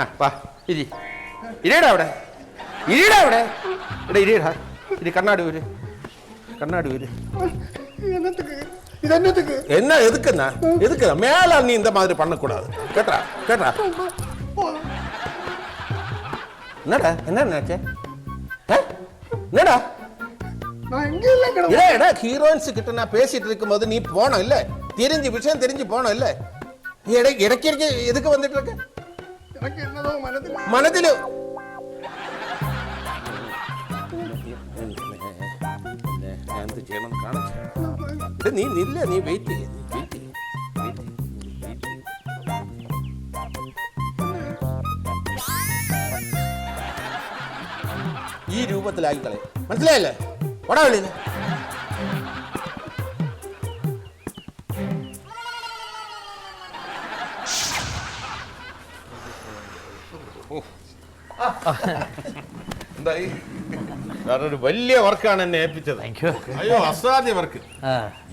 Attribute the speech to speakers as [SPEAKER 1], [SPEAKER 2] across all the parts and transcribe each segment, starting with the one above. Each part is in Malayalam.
[SPEAKER 1] ആ വാ ഇരി ഇരിയടാ അവിടെ ഇരിയടാ അവിടെ ഇവിടെ ഇരിയടാ ഇരി കണ്ണാടി ഊര് കണ്ണാടി ഊര് என்ன எதுக்குண்ணா எதுக்குண்ணா மேல நீ இந்த மாதிரி பண்ணக்கூடாது கேட்டா கேட்டா என்னடா என்ன நினைச்சே என்னடா இல்லடா ஹீரோயின்ஸ் கிட்ட நான் பேசிட்டு இருக்கும்போது நீ போனோம் இல்ல தெரிஞ்ச விஷயம் தெரிஞ்சு போனோம் இல்ல நீ இடைக்கு எதுக்கு வந்துட்டு இருக்க மனதில் ഞാൻ എന്ത് ചെയ്യണം കാണിച്ചു നീ നില്ല നീ വെയിറ്റ് ചെയ്യ ഈ രൂപത്തിലാക്കിക്കളെ മനസ്സിലായല്ലേ ഓടാ വെളിയിൽ എന്തായി ഒരു വലിയ വർക്കാണ് എന്നെ ഏൽപ്പിച്ചത് അയ്യോ അസാധ്യ വർക്ക്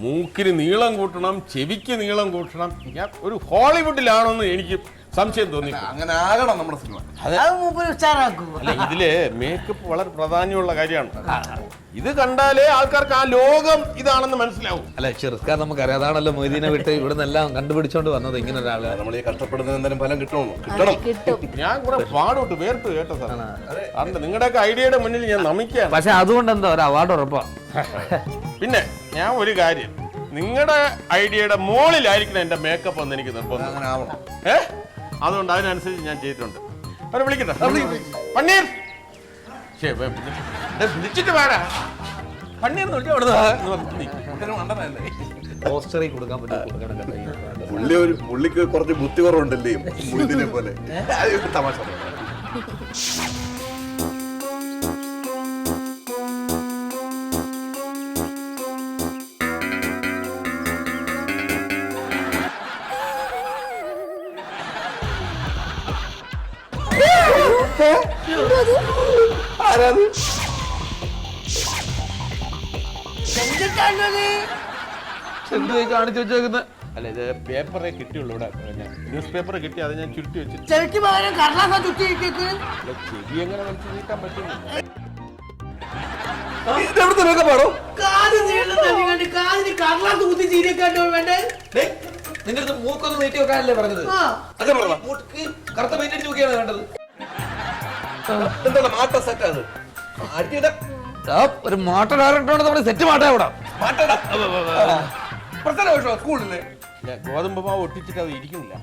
[SPEAKER 1] മൂക്കിന് നീളം കൂട്ടണം ചെവിക്ക് നീളം കൂട്ടണം ഞാൻ ഒരു ഹോളിവുഡിലാണോന്ന് എനിക്ക് സംശയം തോന്നി
[SPEAKER 2] അങ്ങനെ ആകണം നമ്മുടെ സിനിമ
[SPEAKER 1] അല്ല ഇതില് മേക്കപ്പ് വളരെ പ്രാധാന്യമുള്ള കാര്യമാണ് ഇത് കണ്ടാലേ ആൾക്കാർക്ക് ആ ലോകം ഇതാണെന്ന് മനസ്സിലാവും
[SPEAKER 3] അല്ല ചെറുക്കാൻ നമുക്കറിയാം അതാണല്ലോ മൊയ്തീനെ വിട്ട് ഇവിടെ നിന്നെല്ലാം കണ്ടുപിടിച്ചോണ്ട് വന്നത് ഇങ്ങനെ ഒരാള്
[SPEAKER 2] നമ്മൾ ഈ കഷ്ടപ്പെടുന്ന എന്തായാലും ഫലം കിട്ടണം
[SPEAKER 1] ഞാൻ കൂടെ പാടോട്ട് വേർത്ത് കേട്ടോ സാർ കാരണം നിങ്ങളുടെയൊക്കെ ഐഡിയയുടെ മുന്നിൽ ഞാൻ നമിക്കുകയാണ്
[SPEAKER 3] പക്ഷെ അതുകൊണ്ട് എന്താ ഒരു അവാർഡ് ഉറപ്പാ
[SPEAKER 1] പിന്നെ ഞാൻ ഒരു കാര്യം നിങ്ങളുടെ ഐഡിയയുടെ മോളിലായിരിക്കണം എന്റെ മേക്കപ്പ് എന്ന് എനിക്ക് നിർബന്ധം അതുകൊണ്ട് അതിനനുസരിച്ച് ഞാൻ ചെയ്തിട്ടുണ്ട് അവരെ വിളിക്കട്ടെ പന്നീർ വിളിച്ചിട്ട് വേടാ പന്നീർ
[SPEAKER 3] പോസ്റ്ററിൽ കൊടുക്കാൻ പറ്റും
[SPEAKER 2] പുള്ളിക്ക് കുറച്ച് ബുദ്ധി കുറവുണ്ടല്ലേ ഇതിനെ പോലെ തമാശ
[SPEAKER 3] കാണിച്ചു വെച്ചേക്കുന്ന
[SPEAKER 1] അല്ല ഇത് പേപ്പറെ കിട്ടിയുള്ളൂ ഇവിടെ ന്യൂസ് പേപ്പർ കിട്ടി അത് ഞാൻ ചുരുട്ടി വെച്ചിട്ട് ചെവി എങ്ങനെ വലിച്ചു നീട്ടാൻ പറ്റുന്നു
[SPEAKER 3] നിന്റെ അടുത്ത് മൂക്കൊന്ന് നീട്ടി വെക്കാനല്ലേ പറഞ്ഞത് കറുത്ത പെയിന്റ് അടിച്ച് നോക്കിയാണ് വേണ്ടത്
[SPEAKER 2] എന്താണ് മാട്ട സെറ്റ് അത്
[SPEAKER 3] ഒരു മാട്ട ഡയറക്ടറോട് നമ്മുടെ സെറ്റ് മാട്ടാ ഇവിടെ
[SPEAKER 2] സ്കൂളിലെ
[SPEAKER 1] ഗോതമ്പ് മാവ് ഒട്ടിച്ചിട്ട് അത് ഇരിക്കുന്നില്ല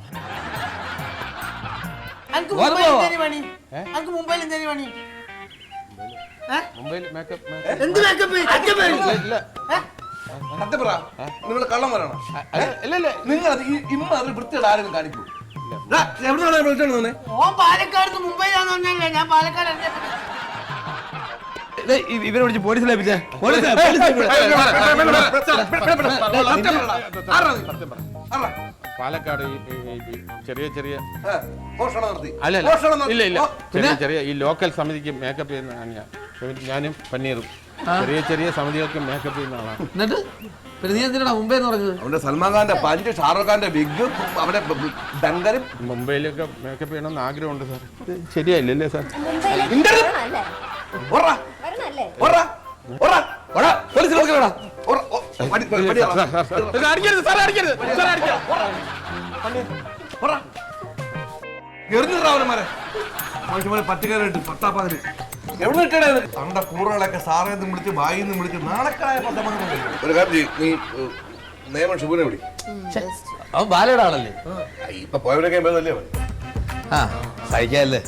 [SPEAKER 1] മുംബൈയിൽ മേക്കപ്പ്
[SPEAKER 2] നിങ്ങൾ കള്ളം പറയണം നിങ്ങൾ ഇമ്മ അത് വൃത്തിയുടെ ആരെങ്കിലും കാണിക്കൂ
[SPEAKER 3] ഇവരെ വിളിച്ച് പോലീസിൽ ഏൽപ്പിച്ചേ
[SPEAKER 1] പാലക്കാട് ചെറിയ ചെറിയ
[SPEAKER 2] നടത്തി
[SPEAKER 1] ഇല്ല ഇല്ല ചെറിയ ചെറിയ ഈ ലോക്കൽ സമിതിക്ക് മേക്കപ്പ് ചെയ്യുന്ന ഞാനും പന്നീറും ചെറിയ ചെറിയ സമിതികൾക്ക് മേക്കപ്പ് ചെയ്യുന്ന ആളാണ്.
[SPEAKER 3] എന്നിട്ട് പിന്നെ നീ എന്തിനാ മുംബൈ എന്ന് പറഞ്ഞത്?
[SPEAKER 2] അവിടെ സൽമാൻ ഖാന്റെ പഞ്ച്, ഷാറുഖ് ഖാന്റെ വിഗ്, അവിടെ ഡങ്കരും.
[SPEAKER 1] മുംബൈയിലൊക്കെ മേക്കപ്പ് ചെയ്യണമെന്ന് ആഗ്രഹമുണ്ട് സാർ. ശരിയായില്ലേ സാർ?
[SPEAKER 2] പറ്റുകാരായിട്ട് പട്ടാപ്പാതിന് എവിടെ ഇട്ടേ തന്റെ കൂറുകളൊക്കെ സാറേന്ന് വിളിച്ച് വായിന്ന് വിളിച്ച് നാണക്കായ ഒരു കാര്യം ചെയ്യും, നീ നിയമം ശുഭനെ വിളി.
[SPEAKER 3] അവൻ ബാലയുടെ ആളല്ലേ?
[SPEAKER 2] ഇപ്പൊ പോയവരൊക്കെ അവൻ
[SPEAKER 3] സഹിക്കാല്ലേ.